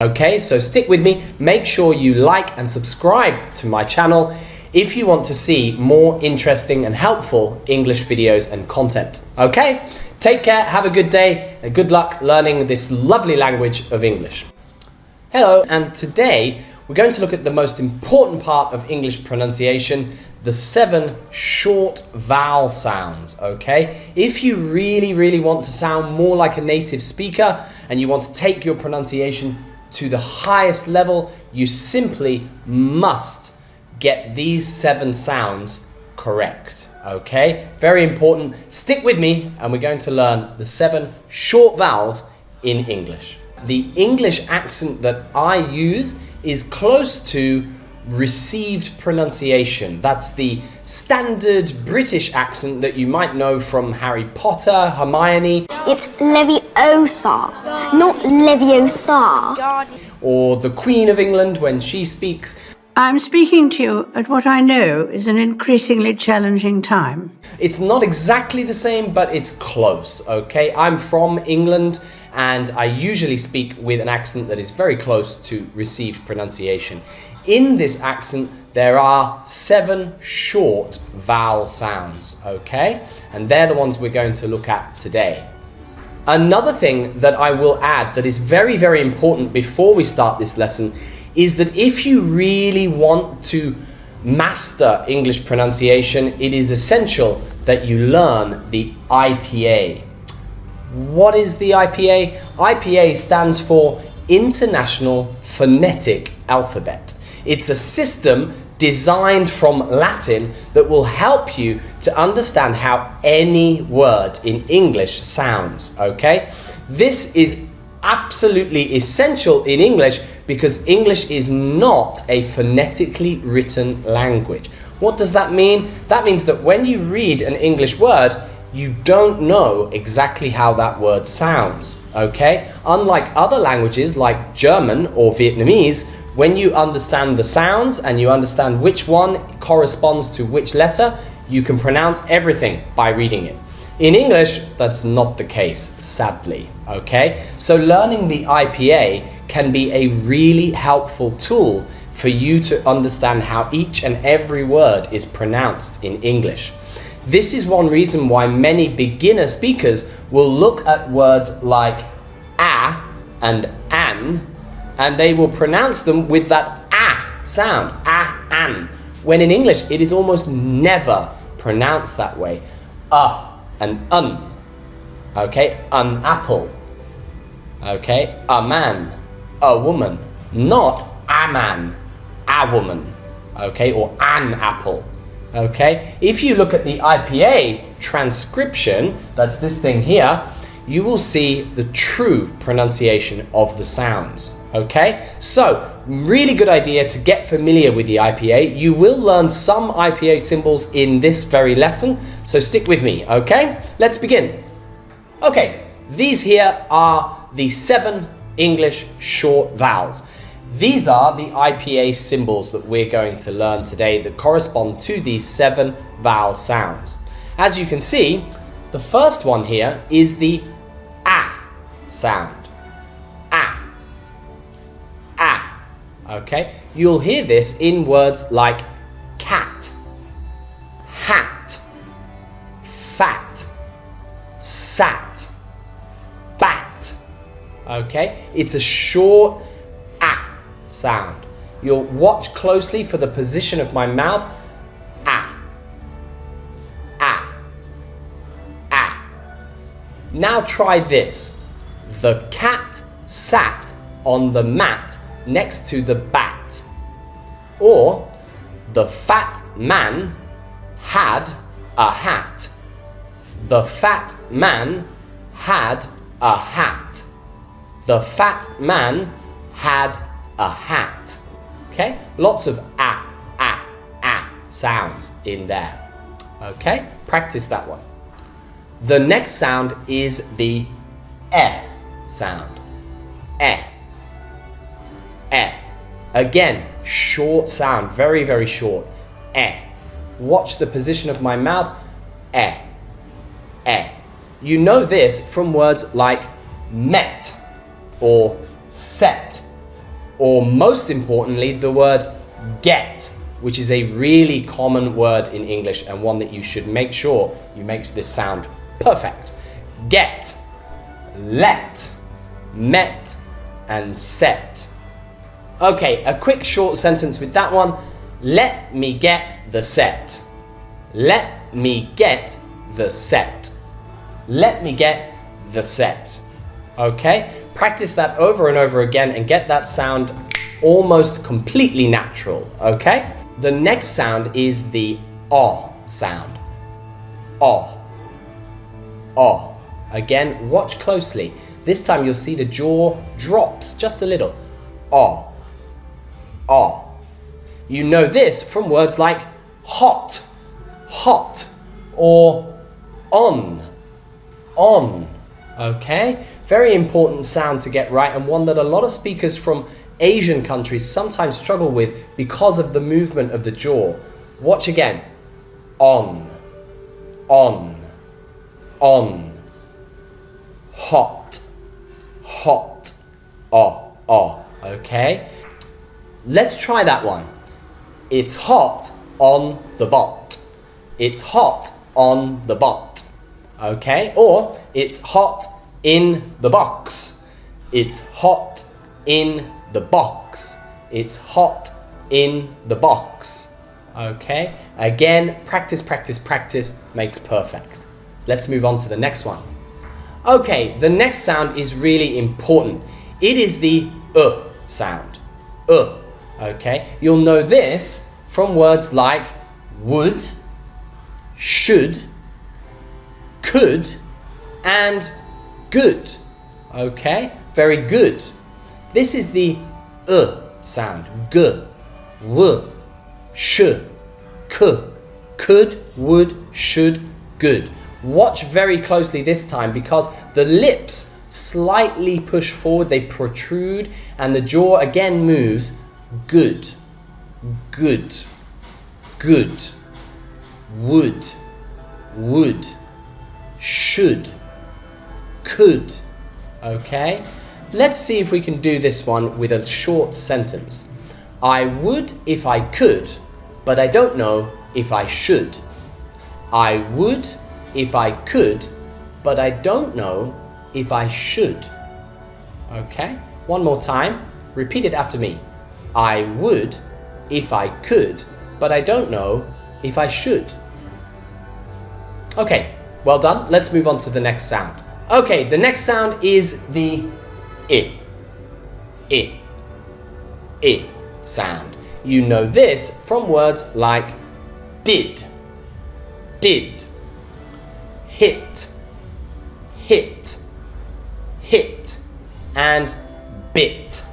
Okay, so stick with me. Make sure you like and subscribe to my channel if you want to see more interesting and helpful English videos and content. Okay, take care, have a good day, and good luck learning this lovely language of English. Hello, and today we're going to look at the most important part of English pronunciation, the 7 short vowel sounds, okay? If you really want to sound more like a native speaker and you want to take your pronunciation to the highest level, you simply must get these 7 sounds correct, okay? Very important. Stick with me and we're going to learn the 7 short vowels in English. The English accent that I use is close to received pronunciation. That's the standard British accent that you might know from Harry Potter, Hermione. It's Leviosa, not Leviosa. Or the Queen of England when she speaks. I'm speaking to you at what I know is an increasingly challenging time. It's not exactly the same, but it's close, okay? I'm from England and I usually speak with an accent that is very close to received pronunciation. In this accent, there are 7 short vowel sounds, okay? And they're the ones we're going to look at today. Another thing that I will add that is very important before we start this lesson is that if you really want to master English pronunciation, it is essential that you learn the IPA. What is the IPA? IPA stands for International Phonetic Alphabet. It's a system designed from Latin that will help you to understand how any word in English sounds, okay? This is absolutely essential in English because English is not a phonetically written language. What does that mean? That means that when you read an English word, you don't know exactly how that word sounds, okay? Unlike other languages like German or Vietnamese, when you understand the sounds and you understand which one corresponds to which letter, you can pronounce everything by reading it. In English, that's not the case, sadly, okay? So learning the IPA can be a really helpful tool for you to understand how each and every word is pronounced in English. This is one reason why many beginner speakers will look at words like a and an, and they will pronounce them with that ah sound, an, when in English it is almost never pronounced that way. And un, okay, an apple, okay, a man, a woman, not a man, a woman, okay, or an apple, okay. If you look at the IPA transcription, that's this thing here, you will see the true pronunciation of the sounds, okay? So, really good idea to get familiar with the IPA. You will learn some IPA symbols in this very lesson, so stick with me, okay? Let's begin. Okay, these here are the 7 English short vowels. These are the IPA symbols that we're going to learn today that correspond to these 7 vowel sounds. As you can see, the first one here is the A sound. A. Okay? You'll hear this in words like cat, hat, fat, sat, bat. Okay? It's a short A sound. You'll watch closely for the position of my mouth. A. Now try this. The cat sat on the mat next to the bat. Or, the fat man had a hat. The fat man had a hat. The fat man had a hat. Okay? Lots of a sounds in there. Okay? Practice that one. The next sound is the e sound. E. Again, short sound, very short. E. Watch the position of my mouth. E. You know this from words like met or set or most importantly, the word get, which is a really common word in English and one that you should make sure you make this sound perfect. Get, let, met, and set. Okay, a quick short sentence with that one. Let me get the set. Let me get the set. Let me get the set. Okay, practice that over and over again and get that sound almost completely natural, okay? The next sound is the O sound. O. O. Again, watch closely. This time you'll see the jaw drops just a little. O. O. You know this from words like hot, hot, or on, okay? Very important sound to get right and one that a lot of speakers from Asian countries sometimes struggle with because of the movement of the jaw. Watch again. On, hot, hot, okay? Let's try that one. It's hot on the bot. It's hot on the bot. Okay? Or it's hot in the box. It's hot in the box. It's hot in the box. Okay? Again, practice, practice, practice makes perfect. Let's move on to the next one. Okay, the next sound is really important. It is the sound. Okay? You'll know this from words like would, should, could, and good. Okay? Very good. This is the sound. G, w, sh, k, could, would, should, good. Watch very closely this time because the lips slightly push forward, they protrude, and the jaw again moves. Good, good, good, would, should, could. Okay? Let's see if we can do this one with a short sentence. I would if I could, but I don't know if I should. I would if I could, but I don't know if I should. Okay? One more time. Repeat it after me. I would if I could, but I don't know if I should. Okay, well done. Let's move on to the next sound. Okay, the next sound is the I sound. You know this from words like did, hit, and bit.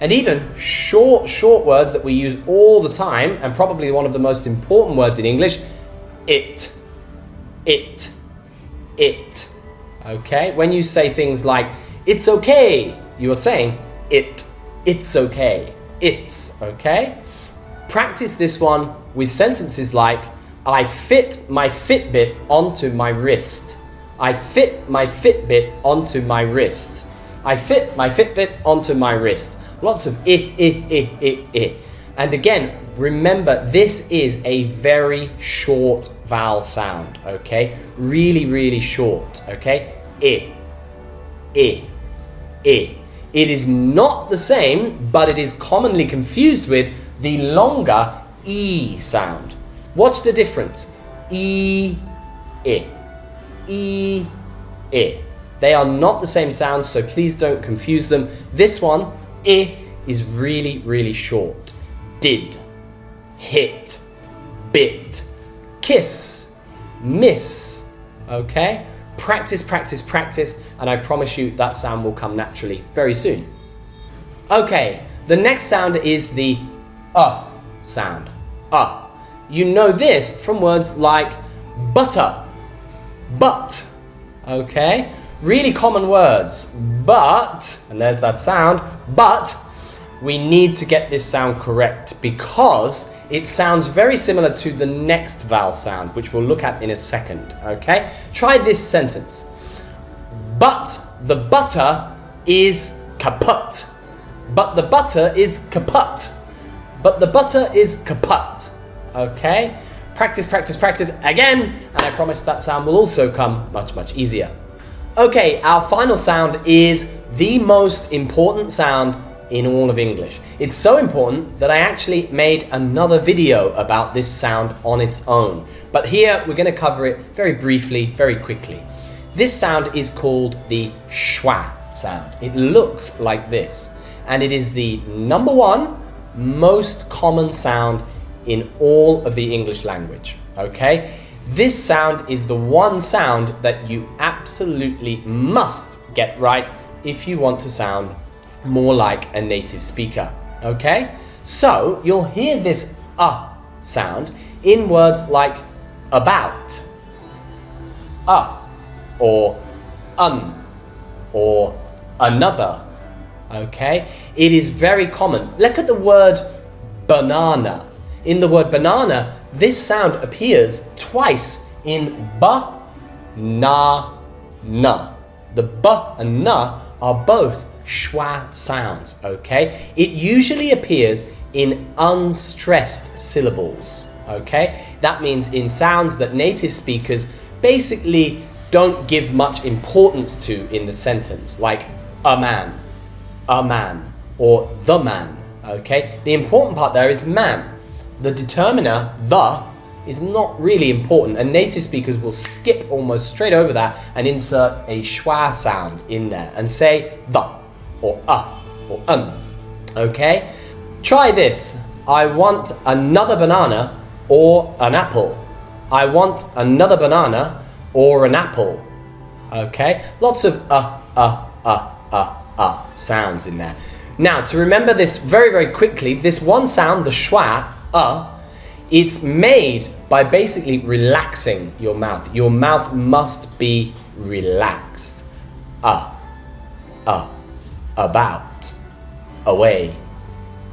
And even short words that we use all the time, and probably one of the most important words in English, it. Okay? When you say things like, it's okay, you are saying it's okay, it's okay? Practice this one with sentences like, I fit my Fitbit onto my wrist. I fit my Fitbit onto my wrist. I fit my Fitbit onto my wrist. Lots of I. And again, remember, this is a very short vowel sound, okay? Really, really short, okay? I. It is not the same, but it is commonly confused with the longer E sound. Watch the difference. I. They are not the same sounds, so please don't confuse them. This one, I, is really, really short. Did, hit, bit, kiss, miss. Okay? Practice, practice, practice, and I promise you that sound will come naturally very soon. Okay, the next sound is the sound. You know this from words like butter, but. Okay? Really common words. But, and there's that sound, but we need to get this sound correct because it sounds very similar to the next vowel sound, which we'll look at in a second. Okay? Try this sentence. But the butter is kaput. But the butter is kaput. But the butter is kaput. Okay? Practice, practice, practice again, and I promise that sound will also come much, much easier. Okay, our final sound is the most important sound in all of English. It's so important that I actually made another video about this sound on its own. But here we're going to cover it very briefly, very quickly. This sound is called the schwa sound. It looks like this, and it is the number one most common sound in all of the English language. Okay? This sound is the one sound that you absolutely must get right if you want to sound more like a native speaker. Okay? So you'll hear this sound in words like about, or or another. Okay? It is very common. Look at the word banana. In the word banana, this sound appears twice in ba, na, na. The ba and na are both schwa sounds, okay? It usually appears in unstressed syllables, okay? That means in sounds that native speakers basically don't give much importance to in the sentence, like a man, or the man, okay? The important part there is man. The determiner, the, is not really important, and native speakers will skip almost straight over that and insert a schwa sound in there and say the, or or okay? Try this. I want another banana or an apple. I want another banana or an apple. Okay? Lots of sounds in there. Now, to remember this very, very quickly, this one sound, the schwa, it's made by basically relaxing your mouth. Your mouth must be relaxed. About, away,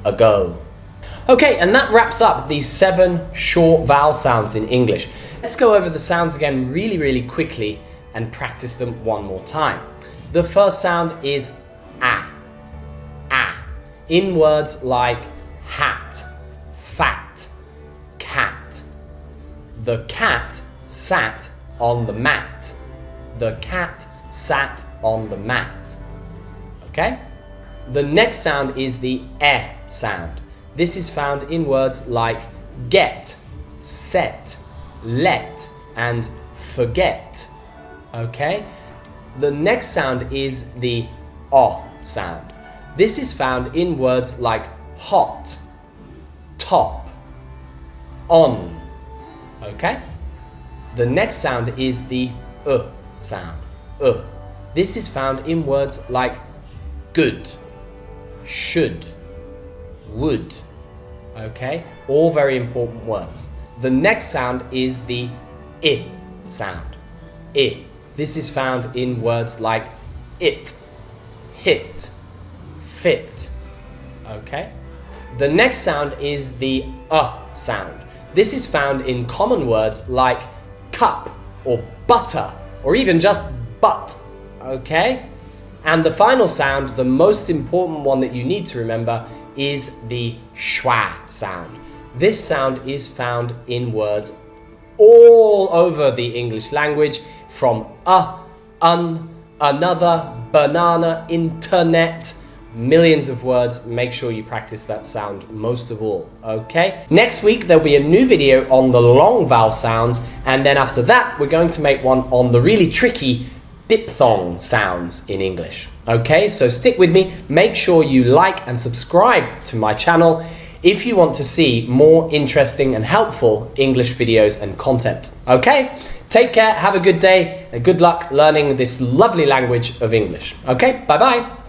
ago. Okay, and that wraps up the 7 short vowel sounds in English. Let's go over the sounds again really, really quickly and practice them one more time. The first sound is a. In words like hat, fat, cat. The cat sat on the mat. The cat sat on the mat. Okay? The next sound is the e sound. This is found in words like get, set, let, and forget. Okay? The next sound is the o sound. This is found in words like hot, top, on. Okay? The next sound is the sound. This is found in words like good, should, would. Okay? All very important words. The next sound is the I sound. I. This is found in words like it, hit, fit. Okay? The next sound is the sound. This is found in common words like cup or butter or even just but. Okay? And the final sound, the most important one that you need to remember, is the schwa sound. This sound is found in words all over the English language, from another, banana, internet, millions of words. Make sure you practice that sound most of all, okay? Next week, there'll be a new video on the long vowel sounds, and then after that, we're going to make one on the really tricky diphthong sounds in English. Okay, so stick with me. Make sure you like and subscribe to my channel if you want to see more interesting and helpful English videos and content. Okay, take care, have a good day, and good luck learning this lovely language of English. Okay, bye-bye.